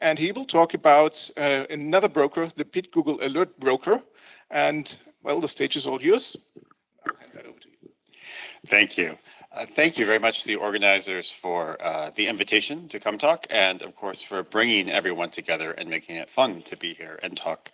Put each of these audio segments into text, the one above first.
and he will talk about another broker, the Pitt-Google Alert Broker. And, well, the stage is all yours. I'll hand that over to you. Thank you. Thank you very much to the organizers for the invitation to come talk, and of course for bringing everyone together and making it fun to be here and talk.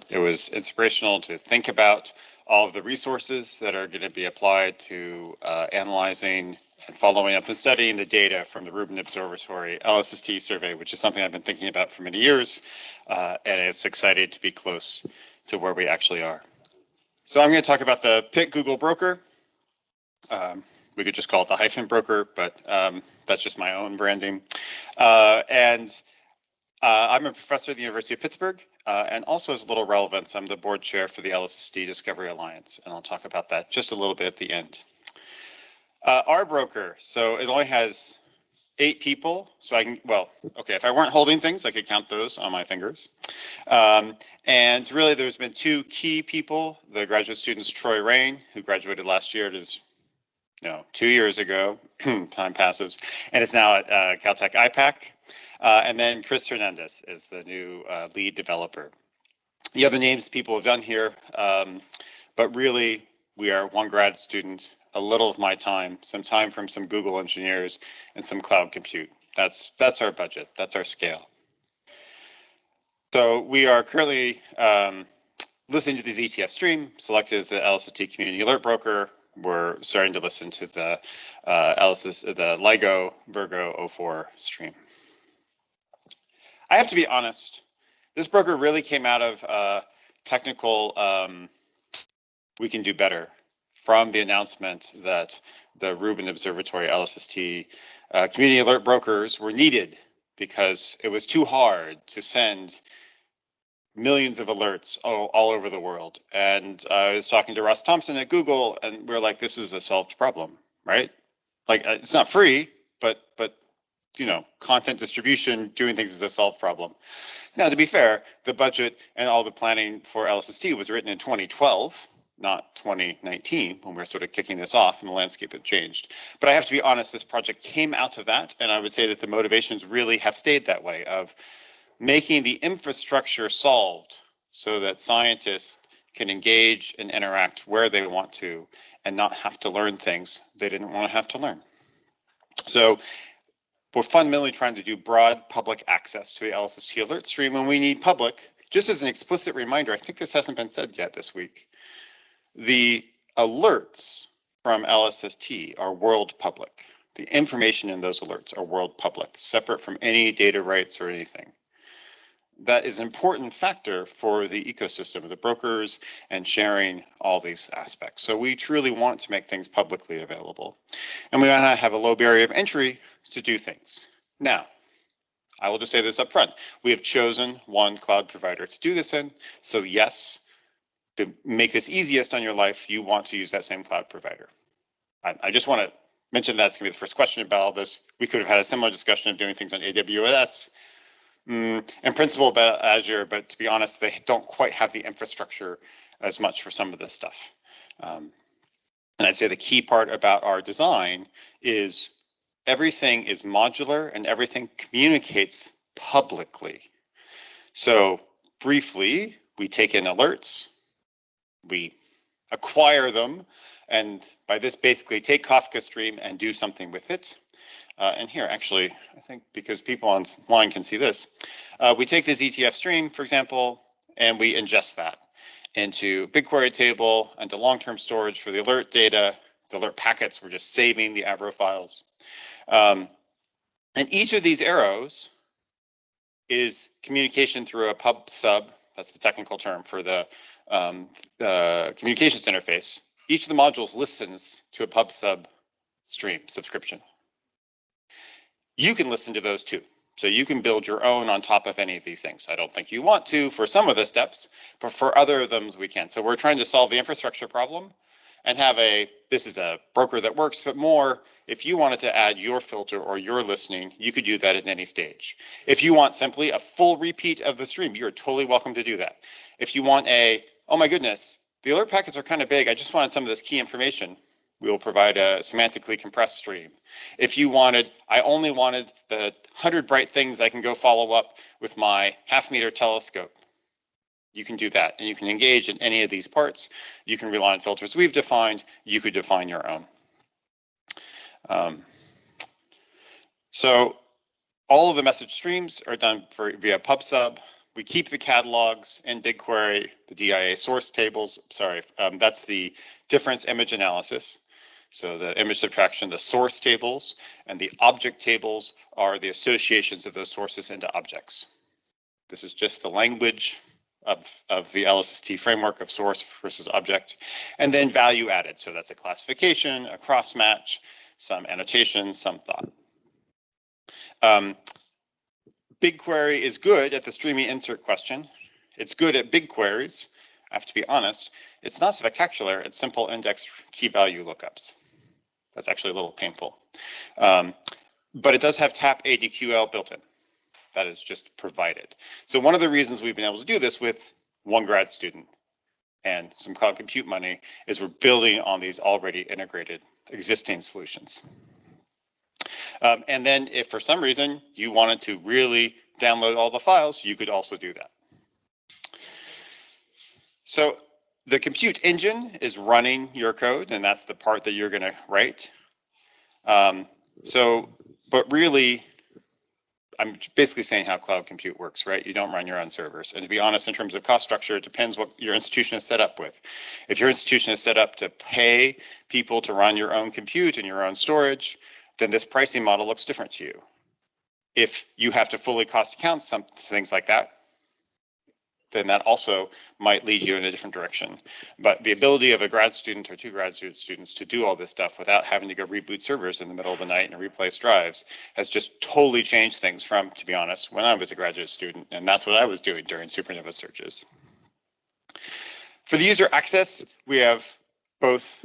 It was inspirational to think about all of the resources that are going to be applied to analyzing and following up and studying the data from the Rubin Observatory LSST survey, which is something I've been thinking about for many years, and it's excited to be close to where we actually are. So I'm going to talk about the Pitt-Google Broker. We could just call it the hyphen broker, but that's just my own branding. I'm a professor at the University of Pittsburgh, and also as a little relevance, I'm the board chair for the LSST Discovery Alliance, and I'll talk about that just a little bit at the end. Our broker, so it only has 8 people, so I can, well, okay, if I weren't holding things, I could count those on my fingers. And really, there's been 2 key people, the graduate students, Troy Rain, who graduated last year. It is 2 years ago, time passes, and it's now at Caltech IPAC. And then Chris Hernandez is the new lead developer. The other names people have done here, but really we are 1 grad student, a little of my time, some time from some Google engineers, and some cloud compute. That's our budget, that's our scale. So we are currently listening to these ETF stream, selected as the LSST Community Alert Broker. We're starting to listen to the the LIGO Virgo 04 stream. I have to be honest, this broker really came out of technical, we can do better, from the announcement that the Rubin Observatory LSST Community Alert Brokers were needed because it was too hard to send millions of alerts all over the world. And I was talking to Russ Thompson at Google, and we're like, this is a solved problem, right? Like, it's not free, but content distribution, doing things is a solved problem. Now, to be fair, the budget and all the planning for LSST was written in 2012, not 2019, when we're sort of kicking this off and the landscape had changed. But I have to be honest, this project came out of that, and I would say that the motivations really have stayed that way, of making the infrastructure solved so that scientists can engage and interact where they want to and not have to learn things they didn't want to have to learn. So we're fundamentally trying to do broad public access to the LSST alert stream, and we need public. Just as an explicit reminder, I think this hasn't been said yet this week, the alerts from LSST are world public. The information in those alerts are world public, separate from any data rights or anything. That is an important factor for the ecosystem of the brokers and sharing all these aspects. So we truly want to make things publicly available. And we want to have a low barrier of entry to do things. Now, I will just say this up front. We have chosen 1 cloud provider to do this in. So yes, to make this easiest on your life, you want to use that same cloud provider. I just want to mention that's going to be the first question about all this. We could have had a similar discussion of doing things on AWS, in principle about Azure, but to be honest, they don't quite have the infrastructure as much for some of this stuff. And I'd say the key part about our design is everything is modular and everything communicates publicly. So briefly, we take in alerts, we acquire them, and by this basically take Kafka stream and do something with it. And here, actually, I think because people online can see this, we take this ETF stream, for example, and we ingest that into BigQuery table, into long-term storage for the alert data. The alert packets, we're just saving the Avro files. And each of these arrows is communication through a pub sub. That's the technical term for the communications interface. Each of the modules listens to a pub sub stream subscription. You can listen to those too. So you can build your own on top of any of these things. I don't think you want to for some of the steps, but for other of them we can. So we're trying to solve the infrastructure problem and have this is a broker that works, but more, if you wanted to add your filter or your listening, you could do that at any stage. If you want simply a full repeat of the stream, you're totally welcome to do that. If you want oh my goodness, the alert packets are kind of big, I just wanted some of this key information, we will provide a semantically compressed stream. If you wanted, I only wanted the 100 bright things I can go follow up with my half-meter telescope, you can do that. And you can engage in any of these parts. You can rely on filters we've defined. You could define your own. So all of the message streams are done via PubSub. We keep the catalogs in BigQuery, the DIA source tables. Sorry, that's the difference image analysis. So the image subtraction, the source tables, and the object tables are the associations of those sources into objects. This is just the language of the LSST framework of source versus object, and then value added. So that's a classification, a cross match, some annotation, some thought. BigQuery is good at the streaming insert question. It's good at big queries. I have to be honest. It's not spectacular. It's simple index key value lookups. That's actually a little painful. But it does have tap ADQL built in. That is just provided. So one of the reasons we've been able to do this with one grad student and some cloud compute money is we're building on these already integrated existing solutions. And then if for some reason you wanted to really download all the files, you could also do that. So the compute engine is running your code, and that's the part that you're going to write. But really, I'm basically saying how cloud compute works, right? You don't run your own servers. And to be honest, in terms of cost structure, it depends what your institution is set up with. If your institution is set up to pay people to run your own compute and your own storage, then this pricing model looks different to you. If you have to fully cost account some things like that, then that also might lead you in a different direction. But the ability of a grad student or two graduate students to do all this stuff without having to go reboot servers in the middle of the night and replace drives has just totally changed things from, to be honest, when I was a graduate student, and that's what I was doing during Supernova searches. For the user access, we have both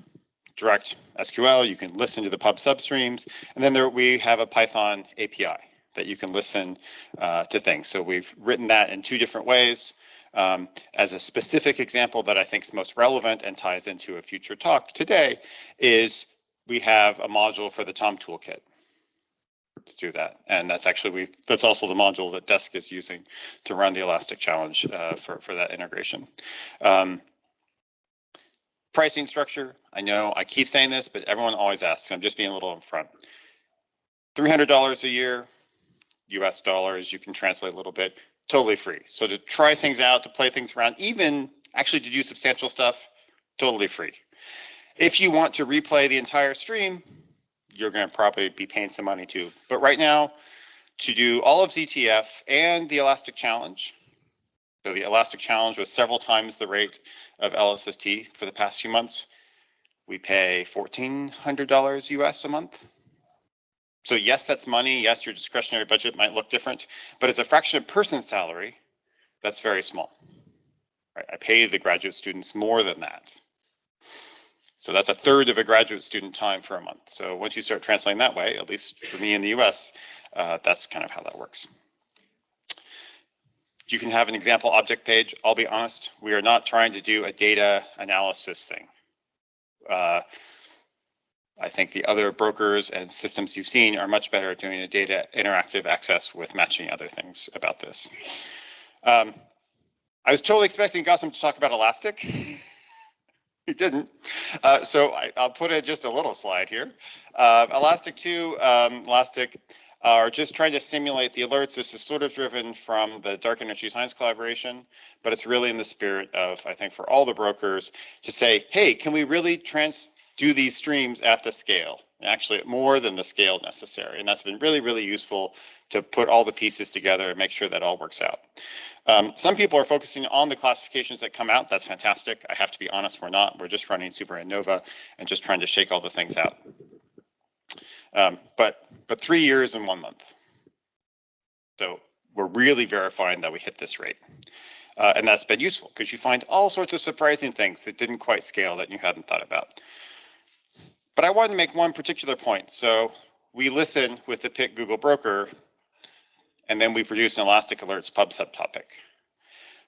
direct SQL, you can listen to the pub substreams, and then we have a Python API that you can listen to things. So we've written that in two different ways. As a specific example that I think is most relevant and ties into a future talk today is we have a module for the Tom toolkit to do that. And that's actually, that's also the module that Desk is using to run the Elastic Challenge for that integration. Pricing structure, I know I keep saying this, but everyone always asks, I'm just being a little upfront. $300 a year, US dollars, you can translate a little bit, totally free. So to try things out, to play things around, even actually to do substantial stuff, totally free. If you want to replay the entire stream, you're going to probably be paying some money too. But right now, to do all of ZTF and the Elastic Challenge, so the Elastic Challenge was several times the rate of LSST for the past few months, we pay $1,400 US a month. So yes, that's money. Yes, your discretionary budget might look different, but as a fraction of person's salary, that's very small. Right? I pay the graduate students more than that. So that's a third of a graduate student time for a month. So once you start translating that way, at least for me in the US, that's kind of how that works. You can have an example object page. I'll be honest, we are not trying to do a data analysis thing. I think the other brokers and systems you've seen are much better at doing a data interactive access with matching other things about this. I was totally expecting Gautam to talk about Elastic. He didn't. So I'll put in just a little slide here. Elastic 2, Elastic are just trying to simulate the alerts. This is sort of driven from the Dark Energy Science collaboration, but it's really in the spirit of, I think, for all the brokers to say, hey, can we really do these streams at the scale, actually at more than the scale necessary. And that's been really, really useful to put all the pieces together and make sure that all works out. Some people are focusing on the classifications that come out. That's fantastic. I have to be honest, we're not. We're just running Supernova and just trying to shake all the things out. But 3 years and 1 month. So we're really verifying that we hit this rate. And that's been useful because you find all sorts of surprising things that didn't quite scale that you hadn't thought about. But I wanted to make one particular point. So we listen with the Pitt-Google Broker, and then we produce an Elastic Alerts pub subtopic.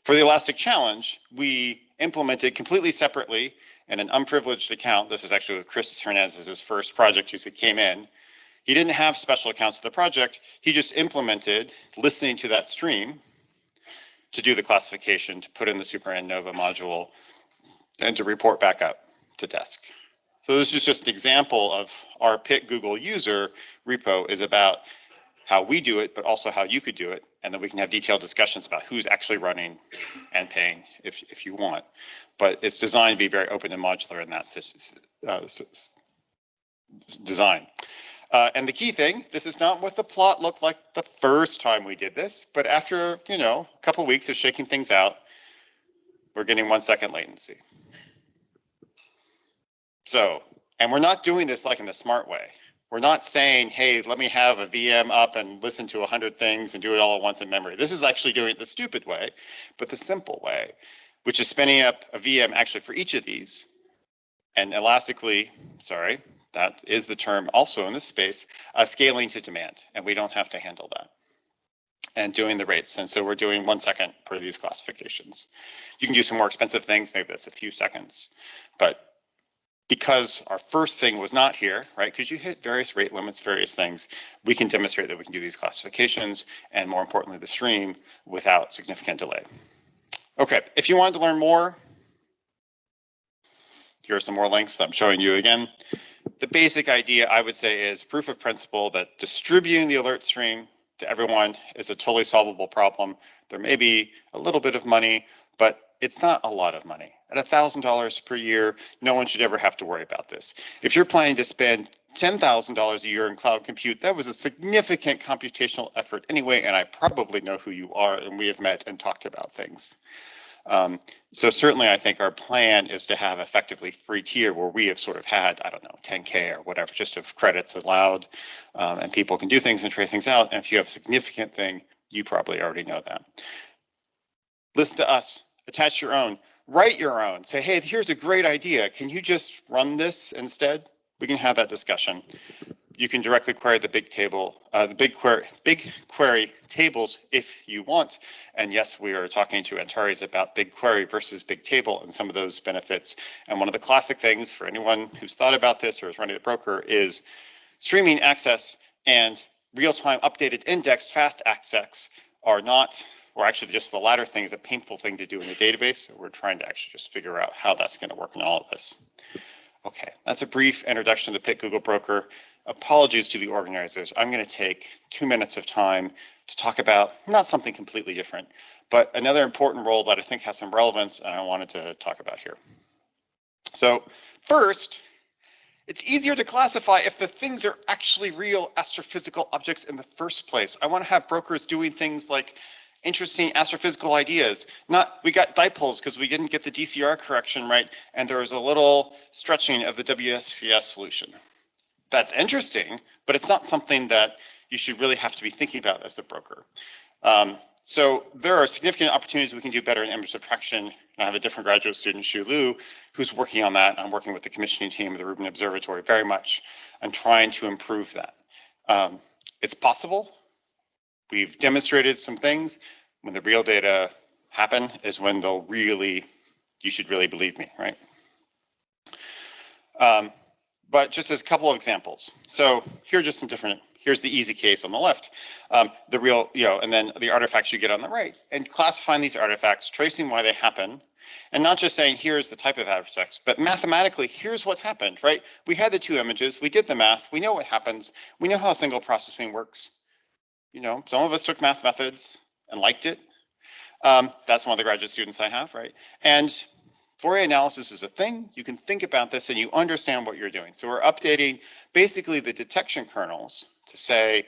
For the Elastic Challenge, we implemented completely separately in an unprivileged account. This is actually Chris Hernandez's first project as he came in. He didn't have special accounts of the project. He just implemented listening to that stream to do the classification, to put in the SuperANOVA module, and to report back up to desk. So this is just an example of our Pitt-Google user repo is about how we do it, but also how you could do it. And then we can have detailed discussions about who's actually running and paying if you want. But it's designed to be very open and modular in that design. And the key thing, this is not what the plot looked like the first time we did this, but after, a couple of weeks of shaking things out, we're getting 1 second latency. So, and we're not doing this like in the smart way. We're not saying, hey, let me have a VM up and listen to 100 things and do it all at once in memory. This is actually doing it the stupid way, but the simple way, which is spinning up a VM actually for each of these. And elastically, sorry, that is the term also in this space, scaling to demand. And we don't have to handle that. And doing the rates. And so we're doing 1 second per these classifications. You can do some more expensive things, maybe that's a few seconds. But because our first thing was not here, right? Because you hit various rate limits, various things, we can demonstrate that we can do these classifications and more importantly, the stream without significant delay. Okay, if you wanted to learn more, here are some more links I'm showing you again. The basic idea I would say is proof of principle that distributing the alert stream to everyone is a totally solvable problem. There may be a little bit of money, but it's not a lot of money. At $1,000 per year, no one should ever have to worry about this. If you're planning to spend $10,000 a year in cloud compute, that was a significant computational effort anyway, and I probably know who you are, and we have met and talked about things. So certainly I think our plan is to have effectively free tier where we have sort of had, I don't know, 10K or whatever, just of credits allowed, and people can do things and try things out. And if you have a significant thing, you probably already know that. Listen to us, attach your own, write your own, say, hey, here's a great idea. Can you just run this instead? We can have that discussion. You can directly query the BigQuery tables if you want. And yes, we are talking to Antares about BigQuery versus Bigtable and some of those benefits. And one of the classic things for anyone who's thought about this or is running a broker is streaming access and real-time updated indexed fast access are not, or actually just the latter thing is a painful thing to do in a database. So we're trying to actually just figure out how that's going to work in all of this. Okay, that's a brief introduction to the Pitt-Google Broker. Apologies to the organizers. I'm going to take 2 minutes of time to talk about not something completely different, but another important role that I think has some relevance and I wanted to talk about here. So first, it's easier to classify if the things are actually real astrophysical objects in the first place. I want to have brokers doing things like interesting astrophysical ideas. We got dipoles because we didn't get the DCR correction right, and there was a little stretching of the WSCS solution. That's interesting, but it's not something that you should really have to be thinking about as the broker. So there are significant opportunities we can do better in image subtraction. I have a different graduate student, Xu Lu, who's working on that. I'm working with the commissioning team of the Rubin Observatory very much and trying to improve that. It's possible. We've demonstrated some things. When the real data happen is when they'll really, you should really believe me, right? But just as a couple of examples. So here are just some different, here's the easy case on the left, the real, and then the artifacts you get on the right, and classifying these artifacts, tracing why they happen, and not just saying here's the type of artifacts, but mathematically here's what happened, right? We had the two images, we did the math, we know what happens, we know how single processing works. Some of us took math methods and liked it. That's one of the graduate students I have, right? And Fourier analysis is a thing. You can think about this and you understand what you're doing. So we're updating basically the detection kernels to say,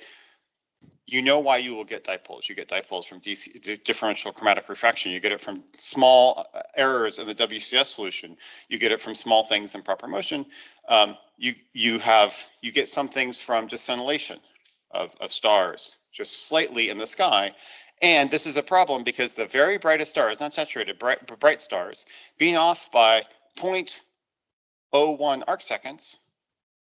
you know why you will get dipoles. You get dipoles from differential chromatic refraction. You get it from small errors in the WCS solution. You get it from small things in proper motion. You get some things from just scintillation of stars, just slightly in the sky. And this is a problem because the very brightest stars, not saturated, bright stars, being off by 0.01 arc seconds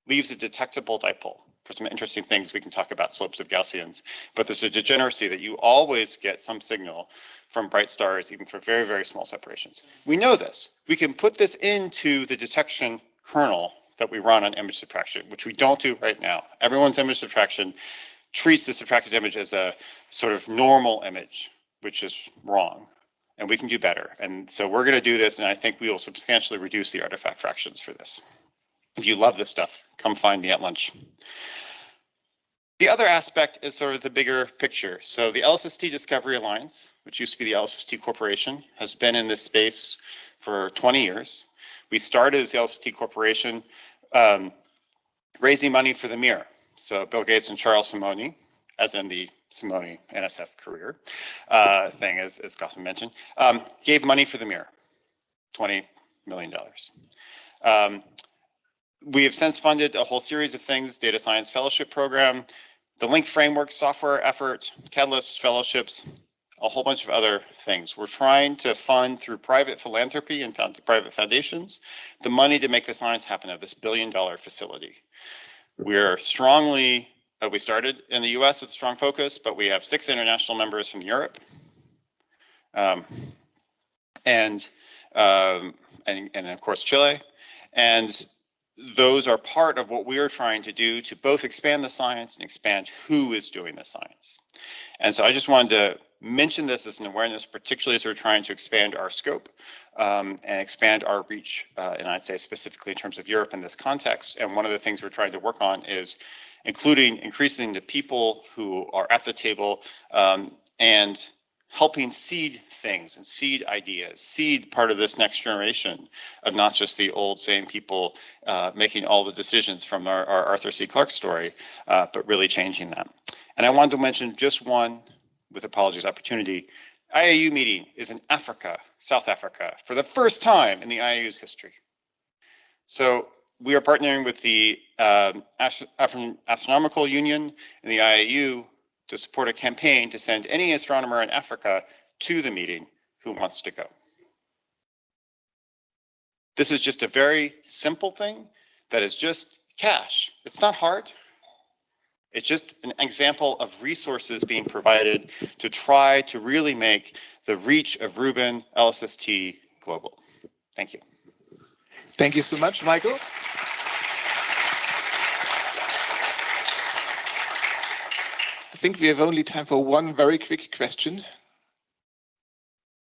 leaves a detectable dipole. for some interesting things, we can talk about slopes of Gaussians, but there's a degeneracy that you always get some signal from bright stars, even for very, very small separations. We know this. We can put this into the detection kernel that we run on image subtraction, which we don't do right now. Everyone's image subtraction treats the subtracted image as a sort of normal image, which is wrong. And we can do better. And so we're going to do this, and I think we will substantially reduce the artifact fractions for this. If you love this stuff, come find me at lunch. The other aspect is sort of the bigger picture. So the LSST Discovery Alliance, which used to be the LSST Corporation, has been in this space for 20 years. We started as the LSST Corporation raising money for the mirror. So Bill Gates and Charles Simonyi, as in the Simonyi NSF career thing, as Gaussian mentioned, gave money for the mirror, $20 million. We have since funded a whole series of things, data science fellowship program, the Link framework software effort, Catalyst fellowships, a whole bunch of other things. We're trying to fund through private philanthropy and private foundations the money to make the science happen of this billion-dollar facility. We're strongly, we started in the US with a strong focus, but we have 6 international members from Europe. And of course Chile. And those are part of what we are trying to do to both expand the science and expand who is doing the science. And so I just wanted to mention this as an awareness, particularly as we're trying to expand our scope and expand our reach, and I'd say specifically in terms of Europe in this context. And one of the things we're trying to work on is increasing the people who are at the table and helping seed things and seed ideas, seed part of this next generation of not just the old same people making all the decisions from our Arthur C. Clarke story, but really changing that. And I wanted to mention just one, with apologies, opportunity. IAU meeting is in Africa, South Africa, for the first time in the IAU's history. So we are partnering with the African Astronomical Union and the IAU to support a campaign to send any astronomer in Africa to the meeting who wants to go. This is just a very simple thing that is just cash. It's not hard. It's just an example of resources being provided to try to really make the reach of Rubin LSST global. Thank you. Thank you so much, Michael. I think we have only time for one very quick question.